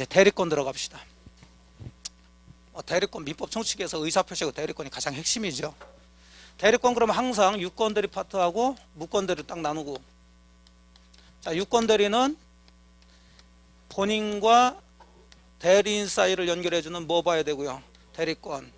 이제 대리권 들어갑시다. 대리권 민법 총칙에서 의사표시하고 대리권이 가장 핵심이죠. 대리권 그러면 항상 유권 대리 파트하고 무권 대리 딱 나누고, 자, 유권 대리는 본인과 대리인 사이를 연결해주는 뭐 봐야 되고요? 대리권.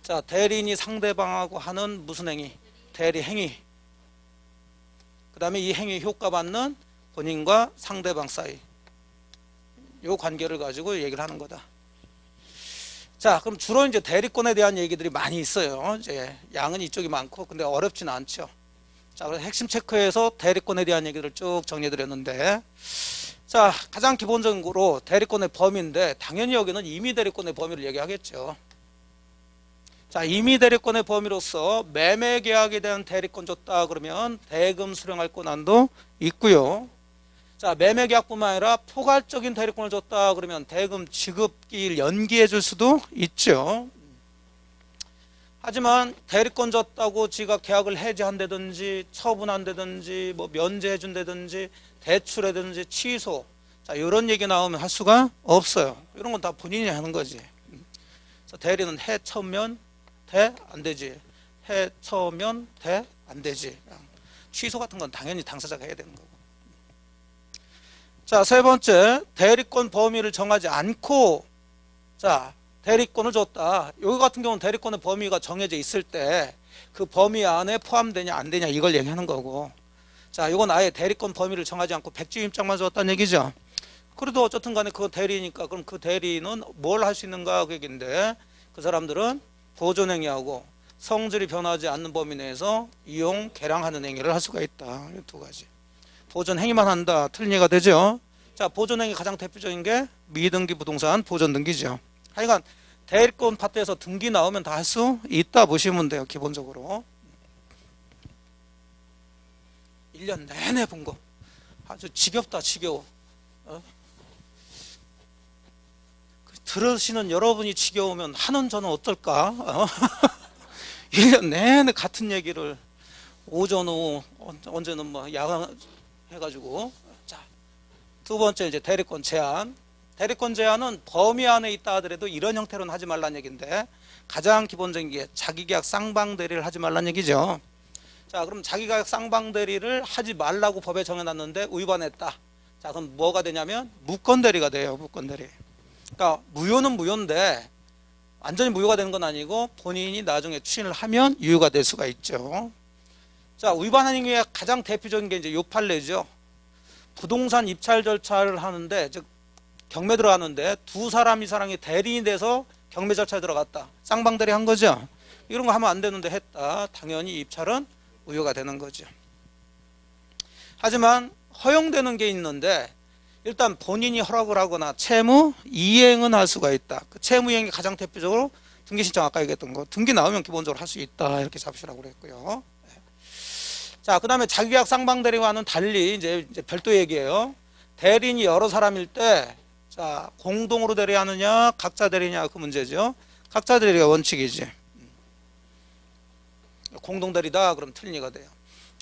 자, 대리인이 상대방하고 하는 무슨 행위? 대리 행위. 그 다음에 이 행위 효과 받는 본인과 상대방 사이, 요 관계를 가지고 얘기를 하는 거다. 자, 그럼 주로 이제 대리권에 대한 얘기들이 많이 있어요. 이제 양은 이쪽이 많고, 근데 어렵지는 않죠. 자, 그래서 핵심 체크에서 대리권에 대한 얘기를 쭉 정리해 드렸는데, 자, 가장 기본적으로 대리권의 범위인데, 당연히 여기는 임의 대리권의 범위를 얘기하겠죠. 자, 임의 대리권의 범위로서 매매 계약에 대한 대리권 줬다 그러면 대금 수령할 권한도 있고요. 자, 매매 계약뿐만 아니라 포괄적인 대리권을 줬다 그러면 대금 지급기일 연기해 줄 수도 있죠. 하지만 대리권 줬다고 지가 계약을 해지한다든지 처분한다든지 뭐 면제해 준다든지 대출해든지 취소, 자, 이런 얘기 나오면 할 수가 없어요. 이런 건 다 본인이 하는 거지. 그래서 대리는 해 처음면 돼? 안 되지. 해 처음면 돼? 안 되지. 취소 같은 건 당연히 당사자가 해야 되는 거고. 자, 세 번째, 대리권 범위를 정하지 않고, 자, 대리권을 줬다. 여기 같은 경우는 대리권의 범위가 정해져 있을 때 그 범위 안에 포함되냐 안 되냐 이걸 얘기하는 거고, 자, 이건 아예 대리권 범위를 정하지 않고 백지 입장만 줬다는 얘기죠. 그래도 어쨌든 간에 그 대리니까 그럼 그 대리는 뭘 할 수 있는가 그 얘기인데, 그 사람들은 보존행위하고 성질이 변하지 않는 범위 내에서 이용, 개량하는 행위를 할 수가 있다. 이 두 가지. 보존행위만 한다. 틀린 얘기가 되죠. 자, 보존행위 가장 대표적인 게 미등기 부동산 보존등기죠. 하여간 대리권 파트에서 등기 나오면 다 할 수 있다 보시면 돼요. 기본적으로 1년 내내 본 거 아주 지겹다. 지겨워. 들으시는 여러분이 지겨우면 하는 저는 어떨까? 1년 내내 같은 얘기를 오전 오후 언제는 뭐 야간 해가지고. 자, 두 번째 이제 대리권 제한. 대리권 제한은 범위 안에 있다 하더라도 이런 형태로는 하지 말라는 얘기인데, 가장 기본적인 게 자기계약 쌍방 대리를 하지 말라는 얘기죠. 자, 그럼 자기계약 쌍방 대리를 하지 말라고 법에 정해놨는데 위반했다. 자, 그럼 뭐가 되냐면 무권 대리가 돼요. 무권 대리. 그러니까 무효는 무효인데 완전히 무효가 되는 건 아니고 본인이 나중에 추인을 하면 유효가 될 수가 있죠. 자, 위반한 행위의 가장 대표적인 게 이제 요 판례죠. 부동산 입찰 절차를 하는데, 즉 경매 들어가는데 두 사람 이상이 대리인이 돼서 경매 절차에 들어갔다. 쌍방대리 한 거죠. 이런 거 하면 안 되는데 했다. 당연히 입찰은 무효가 되는 거죠. 하지만 허용되는 게 있는데, 일단 본인이 허락을 하거나 채무 이행은 할 수가 있다. 그 채무 이행이 가장 대표적으로 등기 신청 아까 얘기했던 거, 등기 나오면 기본적으로 할 수 있다. 이렇게 잡으시라고 그랬고요. 자, 그 다음에 자기계약 쌍방대리와는 달리 이제 별도 얘기예요. 대리인이 여러 사람일 때, 자, 공동으로 대리하느냐 각자 대리냐 그 문제죠. 각자 대리가 원칙이지. 공동 대리다 그럼 틀린 얘기가 돼요.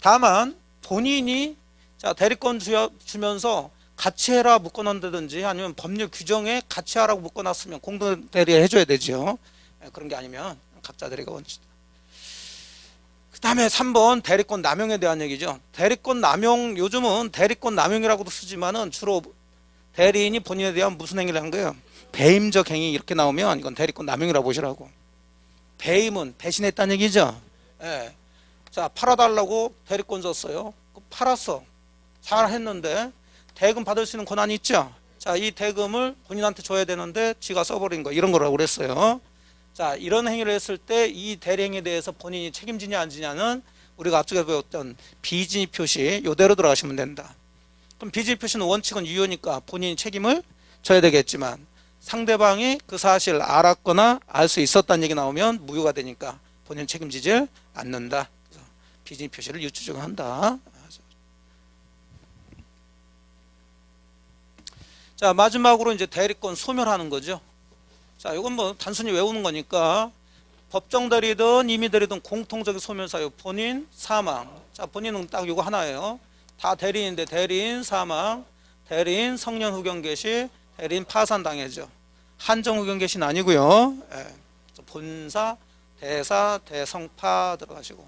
다만 본인이 자 대리권 주면서 같이 해라 묶어놓는다든지 아니면 법률 규정에 같이 하라고 묶어놨으면 공동 대리 해줘야 되죠. 그런 게 아니면 각자 대리가 원칙이다. 그 다음에 3번 대리권 남용에 대한 얘기죠. 대리권 남용, 요즘은 대리권 남용이라고도 쓰지만은 주로 대리인이 본인에 대한 무슨 행위를 한 거예요? 배임적 행위 이렇게 나오면 이건 대리권 남용이라고 보시라고. 배임은 배신했다는 얘기죠. 예. 자, 팔아달라고 대리권 줬어요. 팔았어. 잘 했는데 대금 받을 수 있는 권한이 있죠. 자, 이 대금을 본인한테 줘야 되는데 지가 써버린 거 이런 거라고 그랬어요. 자, 이런 행위를 했을 때 이 대리 행위에 대해서 본인이 책임지냐 안 지냐는 우리가 앞쪽에 배웠던 비진입 표시 이대로 들어가시면 된다. 그럼 비진입 표시는 원칙은 유효니까 본인이 책임을 져야 되겠지만 상대방이 그 사실을 알았거나 알 수 있었다는 얘기 나오면 무효가 되니까 본인 책임지질 않는다. 그래서 비진입 표시를 유추적한다. 자, 마지막으로 이제 대리권 소멸하는 거죠. 자, 이건 뭐 단순히 외우는 거니까 법정 대리든 임의 대리든 공통적인 소멸 사유 본인 사망. 자, 본인은 딱 이거 하나예요. 다 대리인인데 대리인 사망, 대리인 성년 후견 개시, 대리인 파산당해죠. 한정후견 개시는 아니고요. 예. 본사, 대사, 대성파 들어가시고.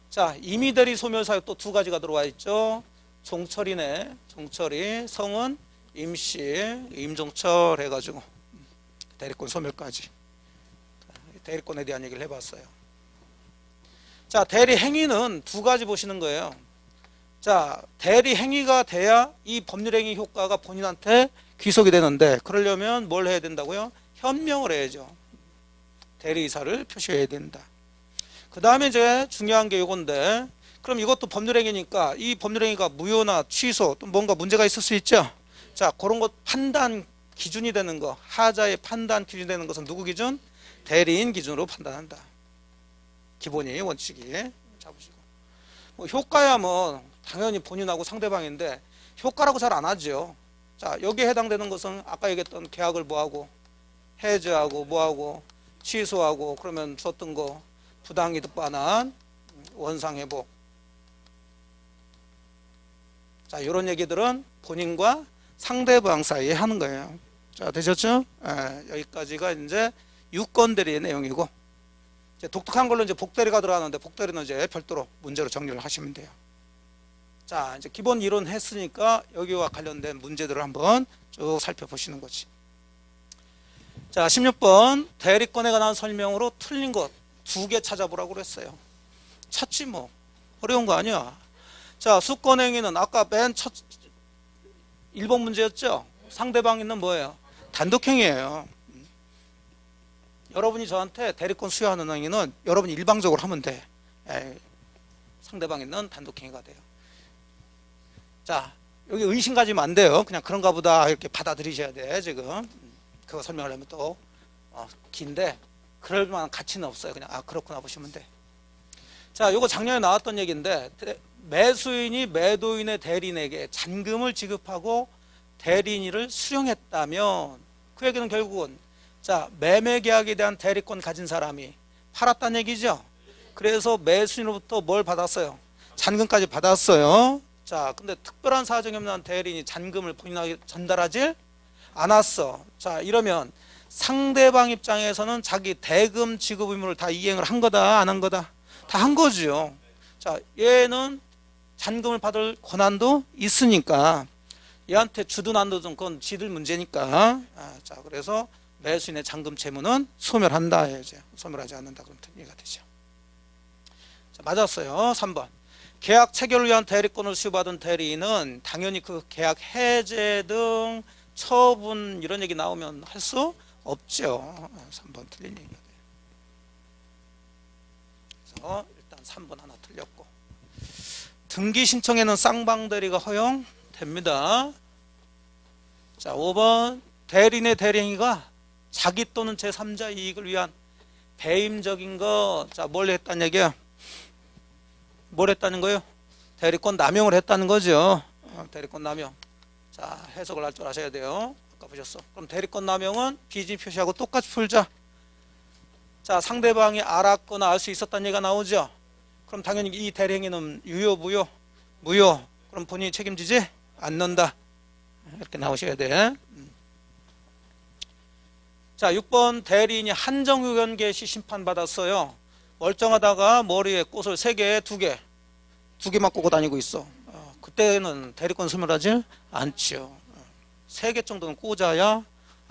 자, 임의대리 소멸사유 또 두 가지가 들어와 있죠. 종철이네. 종철이. 성은 임씨, 임종철 해가지고 대리권 소멸까지. 대리권에 대한 얘기를 해봤어요. 자, 대리 행위는 두 가지 보시는 거예요. 자, 대리 행위가 돼야 이 법률 행위 효과가 본인한테 귀속이 되는데, 그러려면 뭘 해야 된다고요? 현명을 해야죠. 대리이사를 표시해야 된다. 그 다음에 이제 중요한 게 이건데, 그럼 이것도 법률 행위니까 이 법률 행위가 무효나 취소 또 뭔가 문제가 있을 수 있죠. 자, 그런 것 판단 기준이 되는 거, 하자의 판단 기준이 되는 것은 누구 기준? 대리인 기준으로 판단한다. 기본이 원칙이 잡으시고. 뭐 효과야 뭐 당연히 본인하고 상대방인데 효과라고 잘 안 하죠. 자, 여기에 해당되는 것은 아까 얘기했던 계약을 뭐하고 해제하고 뭐하고 취소하고, 그러면 줬던 거 부당이득 반환, 원상회복. 자, 이런 얘기들은 본인과 상대방 사이에 하는 거예요. 자, 되셨죠? 여기까지가 이제 유권대리의 내용이고, 이제 독특한 걸로 이제 복대리가 들어가는데, 복대리는 이제 별도로 문제로 정리를 하시면 돼요. 자, 이제 기본 이론 했으니까 여기와 관련된 문제들을 한번 쭉 살펴보시는 거지. 자, 16번 대리권에 관한 설명으로 틀린 것 두 개 찾아보라고 그랬어요. 찾지 뭐. 어려운 거 아니야. 자, 수권행위는 아까 맨 첫 1번 문제였죠. 상대방 있는 뭐예요? 단독행위예요. 여러분이 저한테 대리권 수여하는 행위는 여러분이 일방적으로 하면 돼. 상대방 있는 단독행위가 돼요. 자, 여기 의심 가지면 안 돼요. 그냥 그런가 보다 이렇게 받아들이셔야 돼. 지금 그거 설명하려면 또 긴데 그럴 만한 가치는 없어요. 그냥 그렇구나 보시면 돼. 자, 요거 작년에 나왔던 얘기인데, 매수인이 매도인의 대리인에게 잔금을 지급하고 대리인을 수령했다면, 그 얘기는 결국은 자, 매매 계약에 대한 대리권 가진 사람이 팔았다는 얘기죠. 그래서 매수인으로부터 뭘 받았어요? 잔금까지 받았어요. 자, 근데 특별한 사정이 없는 대리인이 잔금을 본인에게 전달하지 않았어. 자, 이러면 상대방 입장에서는 자기 대금 지급 의무를 다 이행을 한 거다, 안 한 거다? 다 한 거죠. 자, 얘는 잔금을 받을 권한도 있으니까 얘한테 주든 안 주든 그건 지들 문제니까. 자, 그래서 매수인의 잔금 채무는 소멸한다 해야죠. 소멸하지 않는다 그러면 이해가 되죠. 자, 맞았어요. 3번. 계약 체결을 위한 대리권을 수여받은 대리인은 당연히 그 계약 해제 등 처분 이런 얘기 나오면 할 수 없죠. 3번 틀린 얘기가 돼요. 그래서 일단 3번 하나 틀렸고, 등기 신청에는 쌍방대리가 허용됩니다. 자, 5번 대리인의 대리행위가 자기 또는 제3자 이익을 위한 배임적인 것. 자, 뭘 했다는 얘기야? 뭘 했다는 거예요? 대리권 남용을 했다는 거죠. 대리권 남용. 자, 해석을 할 줄 아셔야 돼요. 아까 보셨어. 그럼 대리권 남용은 비지 표시하고 똑같이 풀자. 자, 상대방이 알았거나 알 수 있었다는 얘기가 나오죠. 그럼 당연히 이 대리행위는 유효, 무효? 무효. 그럼 본인이 책임지지 않는다. 이렇게 나오셔야 돼. 자, 6번 대리인이 한정후견 개시 심판받았어요. 멀쩡하다가 머리에 꽃을 3개, 2개만 꽂고 다니고 있어. 그때는 대리권 소멸하지 않죠. 3개 정도는 꽂아야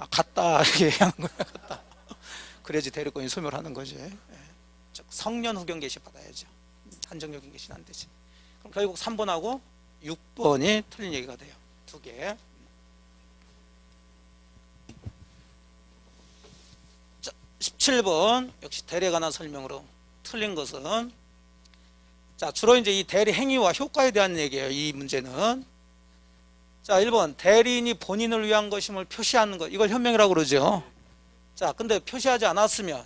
갔다 이렇게 하는 거야. 갔다. 그래야지 대리권이 소멸하는 거지. 즉 성년 후견 개시 받아야죠. 한정후견 개시는 안 되지. 그럼 결국 3번하고 6번이 틀린 얘기가 돼요. 2개. 자, 17번 역시 대리에 관한 설명으로 틀린 것은, 자, 주로 이제 이 대리 행위와 효과에 대한 얘기예요. 이 문제는. 자, 1번 대리인이 본인을 위한 것임을 표시하는 것, 이걸 현명이라고 그러죠. 자, 근데 표시하지 않았으면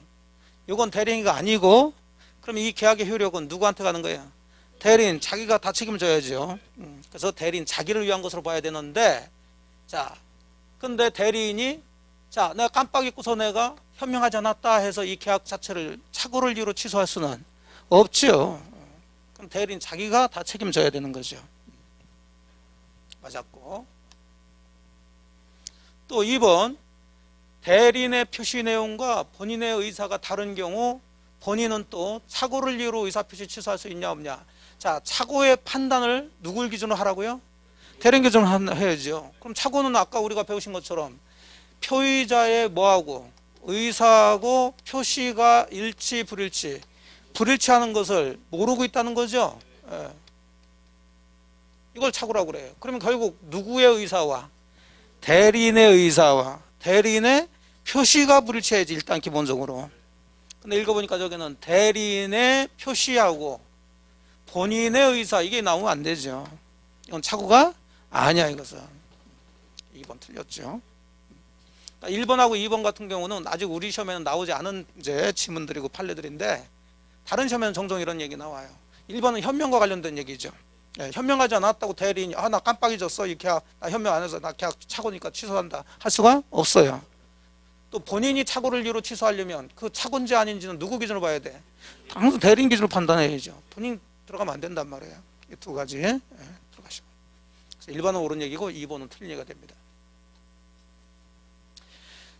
이건 대리 행위가 아니고, 그럼 이 계약의 효력은 누구한테 가는 거예요? 대리인 자기가 다 책임을 져야죠. 그래서 대리인 자기를 위한 것으로 봐야 되는데, 자, 근데 대리인이 자, 내가 깜빡 잊고서 내가 현명하지 않았다 해서 이 계약 자체를 착오를 이유로 취소할 수는 없죠. 그럼 대리인 자기가 다 책임져야 되는 거죠. 맞았고. 또 2번 대리인의 표시 내용과 본인의 의사가 다른 경우 본인은 또 착오를 이유로 의사표시 취소할 수 있냐 없냐. 자, 착오의 판단을 누굴 기준으로 하라고요? 대리인 기준으로 해야죠. 그럼 착오는 아까 우리가 배우신 것처럼 표의자의 뭐하고 의사하고 표시가 일치 불일치하는 것을 모르고 있다는 거죠. 예. 이걸 착오라고 그래요. 그러면 결국 누구의 의사와 대리인의 의사와 대리인의 표시가 불일치해야지 일단 기본적으로. 근데 읽어보니까 저기는 대리인의 표시하고 본인의 의사 이게 나오면 안 되죠. 이건 착오가 아니야 이것은. 2번 틀렸죠. 1번하고 2번 같은 경우는 아직 우리 시험에는 나오지 않은 이제 지문들이고 판례들인데 다른 시험에는 종종 이런 얘기 나와요. 1번은 현명과 관련된 얘기죠. 예, 현명하지 않았다고 대리인이 나 깜빡 잊었어 이렇게 나 현명 안 해서 나 계약 착오니까 취소한다 할 수가 없어요. 또 본인이 착오를 이유로 취소하려면 그 착오인지 아닌지는 누구 기준으로 봐야 돼? 항상 대리인 기준으로 판단해야죠. 본인 들어가면 안 된단 말이에요. 이 두 가지 들어가시고. 그래서 1번은 옳은 얘기고 2번은 틀린 얘기가 됩니다.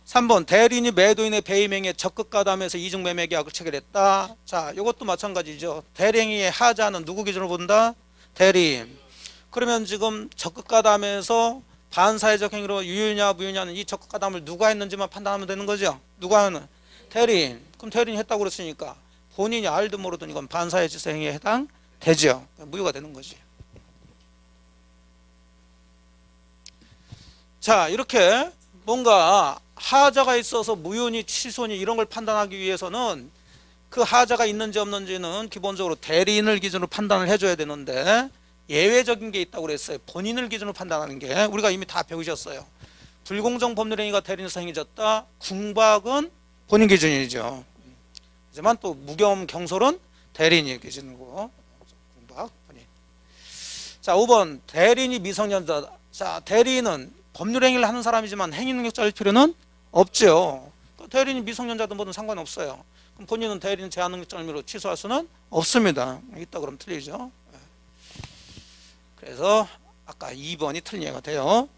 3번 대리인이 매도인의 배임행위에 적극가담해서 이중매매 계약을 체결했다. 자, 이것도 마찬가지죠. 대리행위의 하자는 누구 기준으로 본다? 대리인. 그러면 지금 적극가담해서 반사회적 행위로 유효냐 무효냐는 이 적극가담을 누가 했는지만 판단하면 되는 거죠. 누가 하는? 대리인. 그럼 대리인이 했다고 그랬으니까 본인이 알든 모르든 이건 반사회적 행위에 해당되죠. 무효가 되는 거지. 자, 이렇게 뭔가 하자가 있어서 무효니 취소니 이런 걸 판단하기 위해서는 그 하자가 있는지 없는지는 기본적으로 대리인을 기준으로 판단을 해줘야 되는데 예외적인 게 있다고 그랬어요. 본인을 기준으로 판단하는 게 우리가 이미 다 배우셨어요. 불공정 법률행위가 대리인에서 행해졌다. 궁박은 본인 기준이죠. 하지만 또 무겸 경솔은 대리인이 기준이고 궁박 본인. 자, 5번 대리인이 미성년자. 자, 대리인은 법률행위를 하는 사람이지만 행위능력자일 필요는 없죠. 대리인이 미성년자든 뭐든 상관없어요. 그럼 본인은 대리인 제한능력자 혐의로 취소할 수는 없습니다. 있다 그러면 틀리죠. 그래서 아까 2번이 틀린 얘기가 돼요.